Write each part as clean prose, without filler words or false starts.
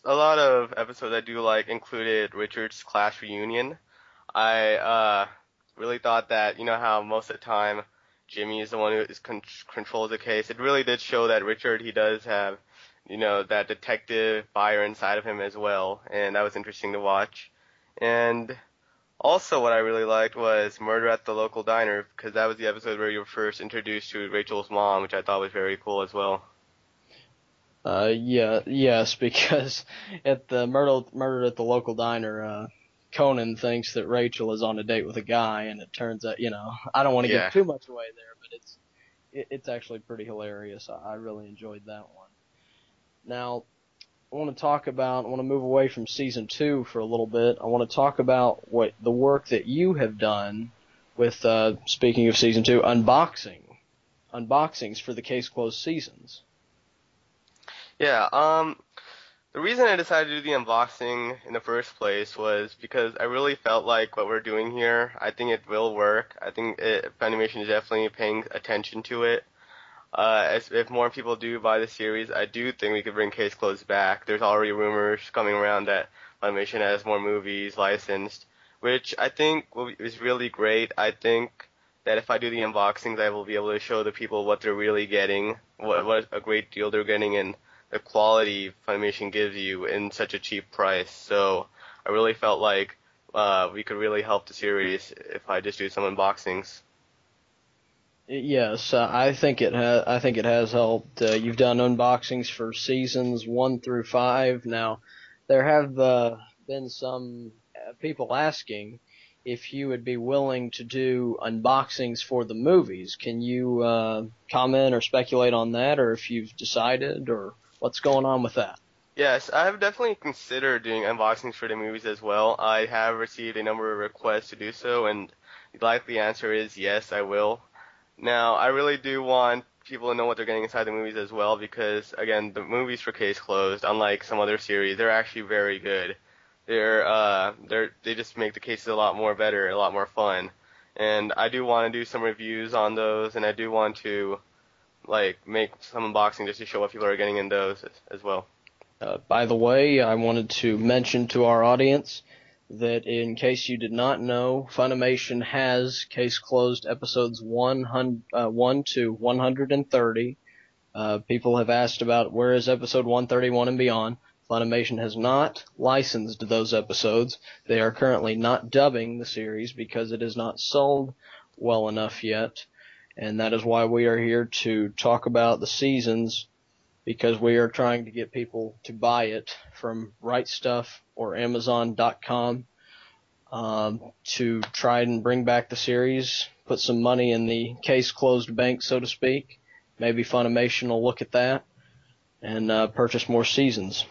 a lot of episodes I do like included Richard's class reunion. I really thought that, you know how most of the time Jimmy is the one who controls the case. It really did show that Richard, he does have, that detective fire inside of him as well, and that was interesting to watch. And also what I really liked was Murder at the Local Diner, because that was the episode where you were first introduced to Rachel's mom, which I thought was very cool as well. Yes, because at the murder at the local diner, Conan thinks that Rachel is on a date with a guy, and it turns out, I don't want to give Yeah. too much away there, but it's actually pretty hilarious. I really enjoyed that one. Now, I want to move away from season 2 for a little bit. I want to talk about what the work that you have done with, speaking of season 2, unboxings for the Case Closed seasons. Yeah, the reason I decided to do the unboxing in the first place was because I really felt like what we're doing here, I think it will work. I think Funimation is definitely paying attention to it. If more people do buy the series, I do think we could bring Case Closed back. There's already rumors coming around that Funimation has more movies licensed, which I think is really great. I think that if I do the unboxings, I will be able to show the people what they're really getting, what a great deal they're getting, and the quality Funimation gives you in such a cheap price. So I really felt like we could really help the series if I just do some unboxings. Yes, I think it has helped. You've done unboxings for seasons 1 through 5. Now, there have been some people asking if you would be willing to do unboxings for the movies. Can you comment or speculate on that, or if you've decided, or what's going on with that? Yes, I have definitely considered doing unboxings for the movies as well. I have received a number of requests to do so, and the likely answer is yes, I will. Now, I really do want people to know what they're getting inside the movies as well, because again, the movies for Case Closed, unlike some other series, they're actually very good. They just make the cases a lot more better, a lot more fun. And I do want to do some reviews on those, and I do want to like make some unboxing just to show what people are getting in those as well. By the way, I wanted to mention to our audience that in case you did not know, Funimation has Case Closed episodes 1 to 130. People have asked about where is episode 131 and beyond. Funimation has not licensed those episodes. They are currently not dubbing the series because it is not sold well enough yet. And that is why we are here to talk about the seasons, because we are trying to get people to buy it from Right Stuff or Amazon.com, to try and bring back the series, put some money in the Case Closed bank, so to speak. Maybe Funimation will look at that and purchase more seasons.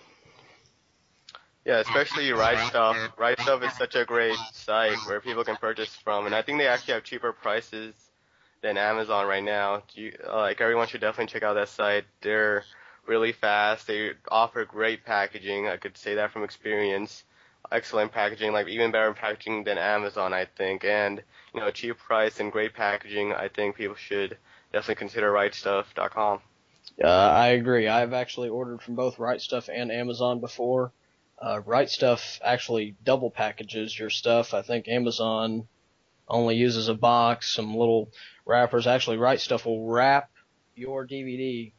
Yeah, especially Right Stuff. Right Stuff is such a great site where people can purchase from, and I think they actually have cheaper prices than Amazon right now. Like everyone should definitely check out that site. They're really fast. They offer great packaging. I could say that from experience. Excellent packaging, like even better packaging than Amazon, I think. And cheap price and great packaging. I think people should definitely consider RightStuff.com. I agree. I've actually ordered from both Right Stuff and Amazon before. Right Stuff actually double packages your stuff. I think Amazon only uses a box, some little wrappers. Actually, Right Stuff will wrap your DVD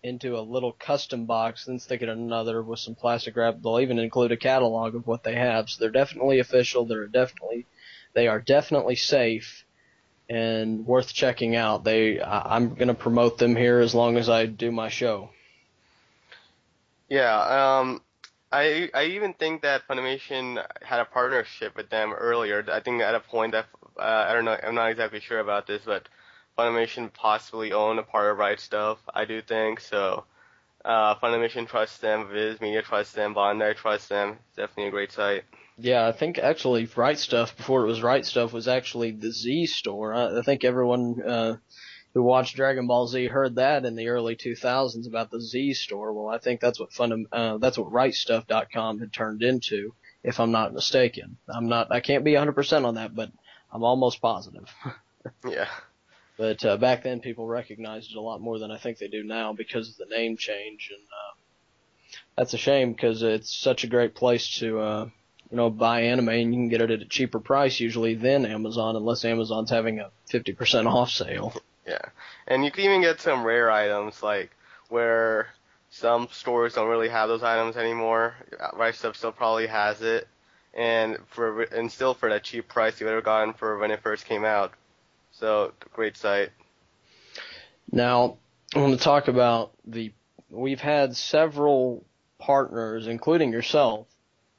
into a little custom box, then stick it in another with some plastic wrap. They'll even include a catalog of what they have. So they're definitely official. They are definitely safe and worth checking out. I'm going to promote them here as long as I do my show. Yeah, I even think that Funimation had a partnership with them earlier. I think at a point that I don't know, I'm not exactly sure about this, but Funimation possibly owned a part of Right Stuff. I do think so. Funimation trusts them, Viz Media trusts them, Bandai trusts them. It's definitely a great site. Yeah, I think actually Right Stuff, before it was Right Stuff, was actually the Z Store. I think everyone who watched Dragon Ball Z heard that in the early 2000s about the Z Store. Well, I think that's what RightStuff.com had turned into, if I'm not mistaken. I can't be 100% on that, but I'm almost positive. Yeah. But back then, people recognized it a lot more than I think they do now because of the name change. And That's a shame because it's such a great place to, buy anime, and you can get it at a cheaper price usually than Amazon, unless Amazon's having a 50% off sale. Yeah, and you can even get some rare items like where some stores don't really have those items anymore. Right Stuff still probably has it, and still for that cheap price you would have gotten for when it first came out. So great site. Now, I want to talk about we've had several partners, including yourself,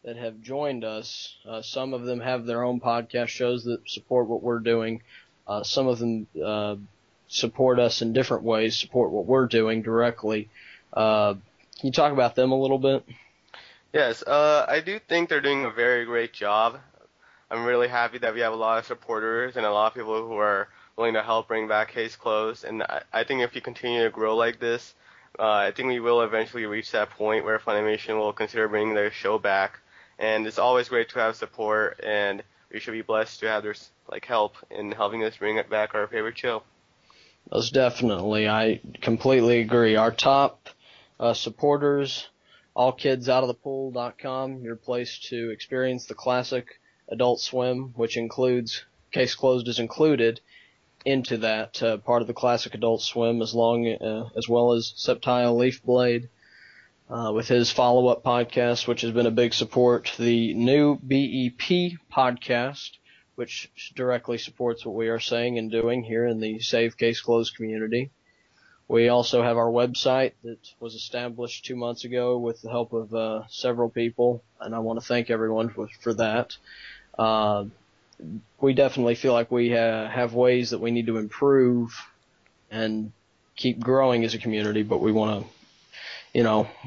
that have joined us. Some of them have their own podcast shows that support what we're doing. Some of them support us in different ways, support what we're doing directly. Can you talk about them a little bit? Yes, I do think they're doing a very great job. I'm really happy that we have a lot of supporters and a lot of people who are willing to help bring back Case Closed. And I think if you continue to grow like this, I think we will eventually reach that point where Funimation will consider bringing their show back. And it's always great to have support, and we should be blessed to have their help in helping us bring back our favorite show. Most definitely. I completely agree. Our top supporters, allkidsoutofthepool.com, your place to experience the classic Adult Swim, which includes Case Closed is included into that part of the classic Adult Swim, as well as Septile Leaf Blade with his follow-up podcast, which has been a big support. The new BEP podcast, which directly supports what we are saying and doing here in the Save Case Closed community. We also have our website that was established 2 months ago with the help of several people, and I want to thank everyone for that. We definitely feel like we have ways that we need to improve and keep growing as a community, but we want to,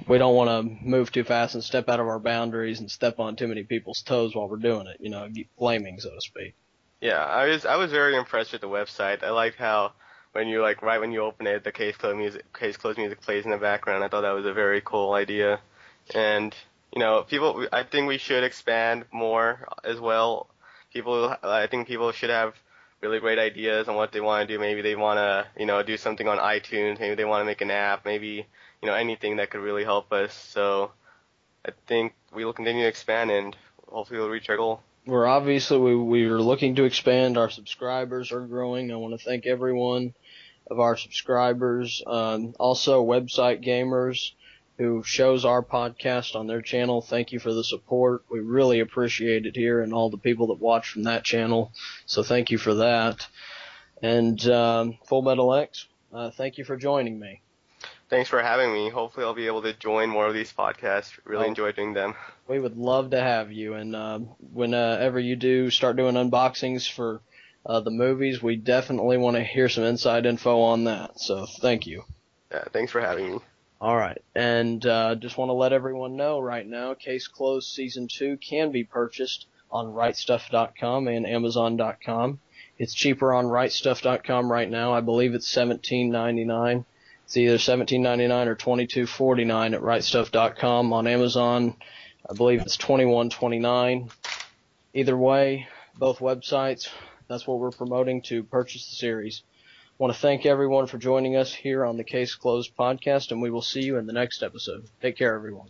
we don't want to move too fast and step out of our boundaries and step on too many people's toes while we're doing it, keep flaming, so to speak. Yeah, I was very impressed with the website. I liked how when you right when you open it, the Case Closed music plays in the background. I thought that was a very cool idea. And I think we should expand more as well. I think people should have really great ideas on what they want to do. Maybe they want to, do something on iTunes. Maybe they want to make an app. Maybe, anything that could really help us. So I think we will continue to expand, and hopefully we'll reach our goal. We're obviously, we are looking to expand. Our subscribers are growing. I want to thank everyone of our subscribers. Also, Website Gamers, who shows our podcast on their channel. Thank you for the support. We really appreciate it here, and all the people that watch from that channel. So thank you for that. And Full Metal X, thank you for joining me. Thanks for having me. Hopefully I'll be able to join more of these podcasts. Really enjoy doing them. We would love to have you. And whenever you do start doing unboxings for the movies, we definitely want to hear some inside info on that. So thank you. Yeah, thanks for having me. All right. And just want to let everyone know right now, Case Closed Season 2 can be purchased on rightstuff.com and amazon.com. It's cheaper on rightstuff.com right now. I believe it's $17.99. It's either $17.99 or $22.49 at rightstuff.com. On Amazon, I believe it's $21.29. Either way, both websites, that's what we're promoting to purchase the series. I want to thank everyone for joining us here on the Case Closed podcast, and we will see you in the next episode. Take care, everyone.